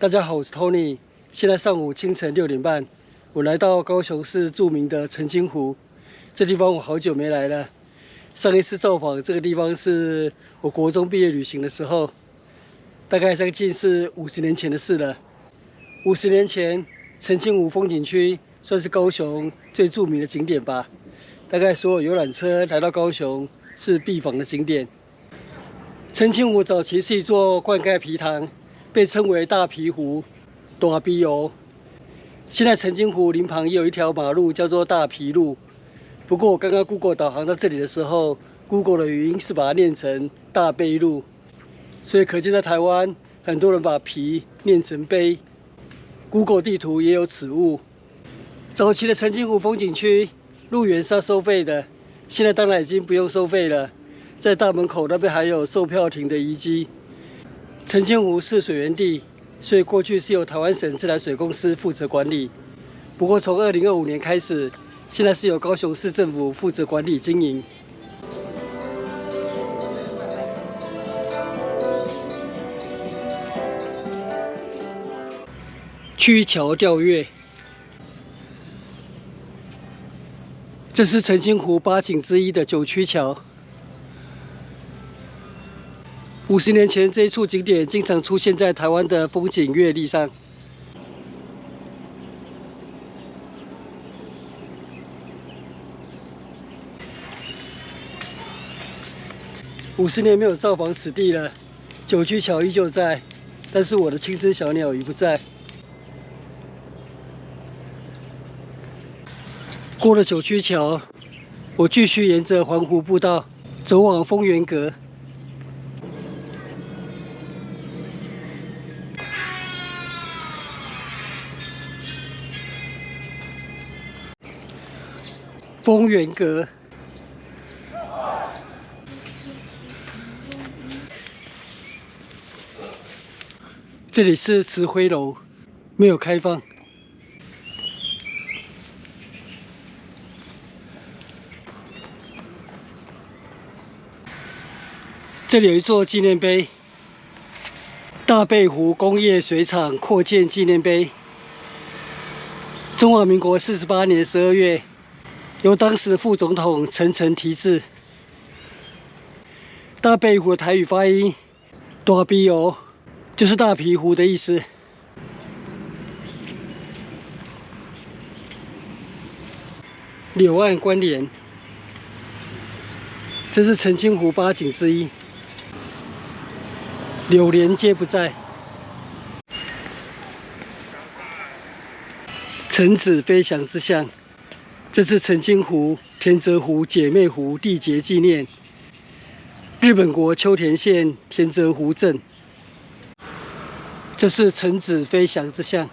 大家好，我是 Tony。现在上午清晨6点半，我来到高雄市著名的澄清湖。这地方我好久没来了。上一次造访这个地方是我国中毕业旅行的时候，大概将近是50年前的事了。50年前，澄清湖风景区算是高雄最著名的景点吧。大概所有游览车来到高雄是必访的景点。澄清湖早期是一座灌溉陂塘，被称为大陂湖、大陂湖。现在澄清湖林旁也有一条马路叫做大陂路。不过我刚刚 Google 导航到这里的时候 ，Google 的语音是把它念成大陂路，所以可见在台湾很多人把陂念成陂。Google 地图也有此误。早期的澄清湖风景区入园是要收费的，现在当然已经不用收费了。在大门口那边还有售票亭的遗迹。澄清湖是水源地，所以过去是由台湾省自来水公司负责管理。不过从2025年开始，现在是由高雄市政府负责管理经营。曲桥吊月，这是澄清湖8景之一的九曲桥。50年前，这一处景点经常出现在台湾的风景月历上。50年没有造访此地了，九曲桥依旧在，但是我的青春小鸟已不在。过了九曲桥，我继续沿着环湖步道走往丰原阁。丰原阁，这里是慈晖楼，没有开放。这里有一座纪念碑，大陂湖工业水厂扩建纪念碑。中华民国48年12月。由当时的副总统陈诚题字。大陂湖的台语发音“大陂湖”，就是大陂湖的意思。柳岸关联，这是澄清湖8景之一。柳莲皆不在。臣子飞翔之象。这是澄清湖、田泽湖姐妹湖缔结纪念，日本国秋田县田泽湖镇。这是臣子飞翔之象。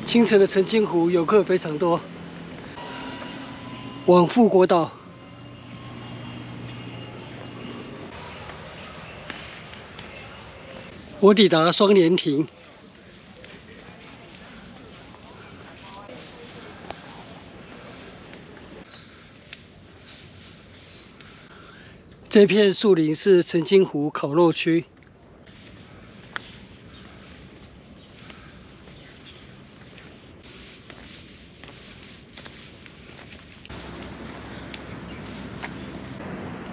清晨的澄清湖游客非常多，往富国岛。我抵达双连亭，这片树林是澄清湖烤肉区。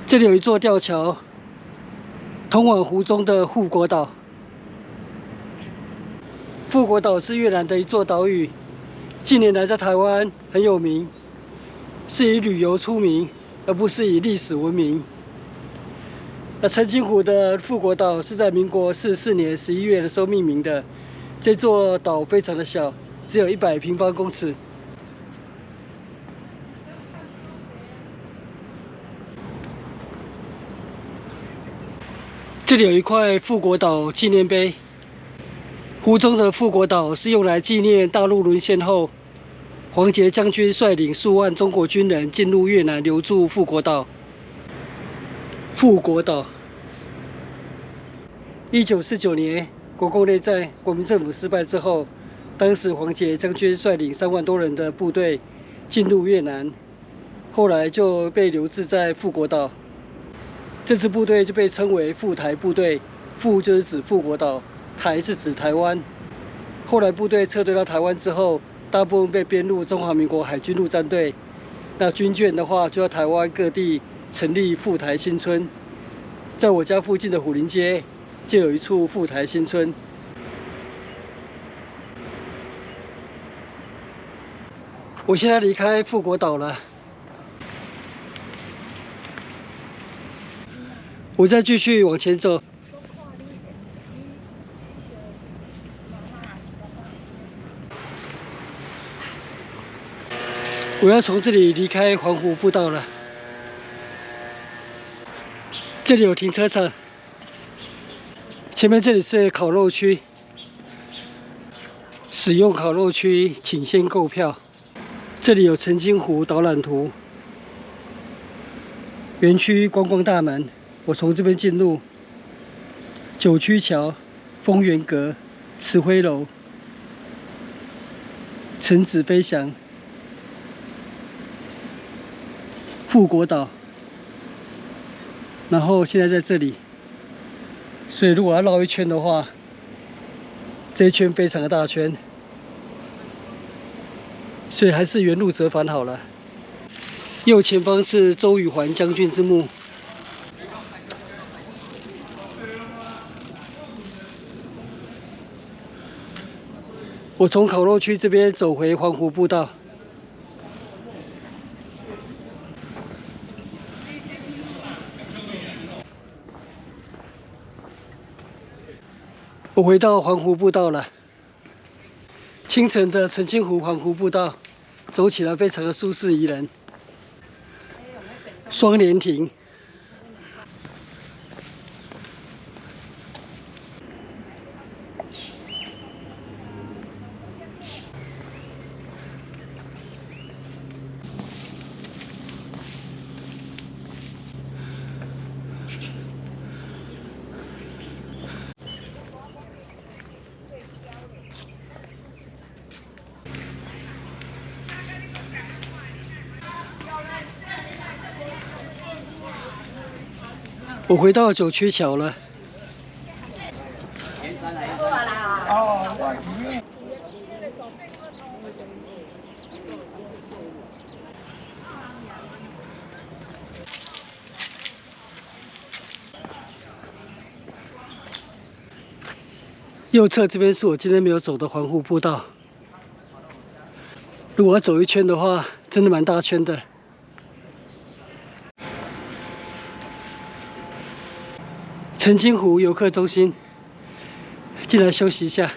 这里有一座吊桥，通往湖中的富国岛。富国岛是越南的一座岛屿，近年来在台湾很有名，是以旅游出名，而不是以历史闻名。那澄清湖的富国岛是在民国44年11月的时候命名的。这座岛非常的小，只有100平方公尺。这里有一块富国岛纪念碑。湖中的富国岛是用来纪念大陆沦陷后，黄杰将军率领数万中国军人进入越南留驻富国岛。富国岛，1949年国共内战，国民政府失败之后，当时黄杰将军率领3万多人的部队进入越南，后来就被留置在富国岛。这支部队就被称为富台部队，富就是指富国岛，台是指台湾。后来部队撤退到台湾之后，大部分被编入中华民国海军陆战队。那军眷的话，就在台湾各地成立富台新村。在我家附近的虎林街，就有一处富台新村。我现在离开富国岛了，我再继续往前走。我要从这里离开环湖步道了。这里有停车场，前面这里是烤肉区。使用烤肉区，请先购票。这里有澄清湖导览图，园区观光大门，我从这边进入。九曲桥、丰原阁、慈晖楼、橙子飞翔、富国岛，然后现在在这里。所以如果要绕一圈的话，这一圈非常的大圈。所以还是原路折返好了。右前方是周宇环将军之墓。我从烤肉区这边走回环湖步道。我回到环湖步道了。清晨的澄清湖环湖步道，走起来非常的舒适宜人。双莲亭，我回到九曲桥了。右侧这边是我今天没有走的环湖步道。如果要走一圈的话，真的蛮大圈的。澄清湖游客中心，进来休息一下。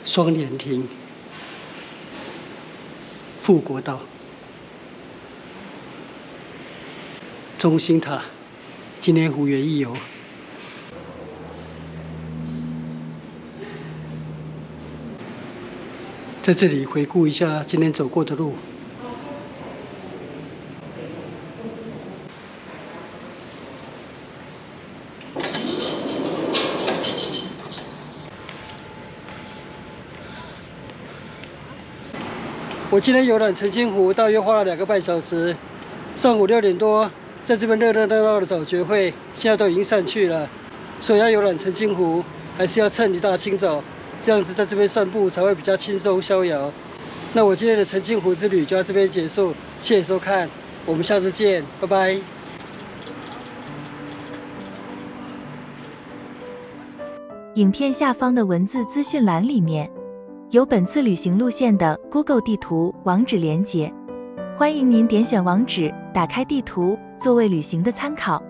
双莲亭、富国岛、中心塔、金莲湖园艺游。在这里回顾一下今天走过的路。我今天游览澄清湖，大约花了2个半小时。上午6点多，在这边热闹的早觉会，现在都已经散去了。所以要游览澄清湖，还是要趁一大清早。这样子在这边散步才会比较轻松逍遥。那我今天的澄清湖之旅就到这边结束，谢谢收看，我们下次见，拜拜。影片下方的文字资讯栏里面有本次旅行路线的 Google 地图网址连结，欢迎您点选网址，打开地图作为旅行的参考。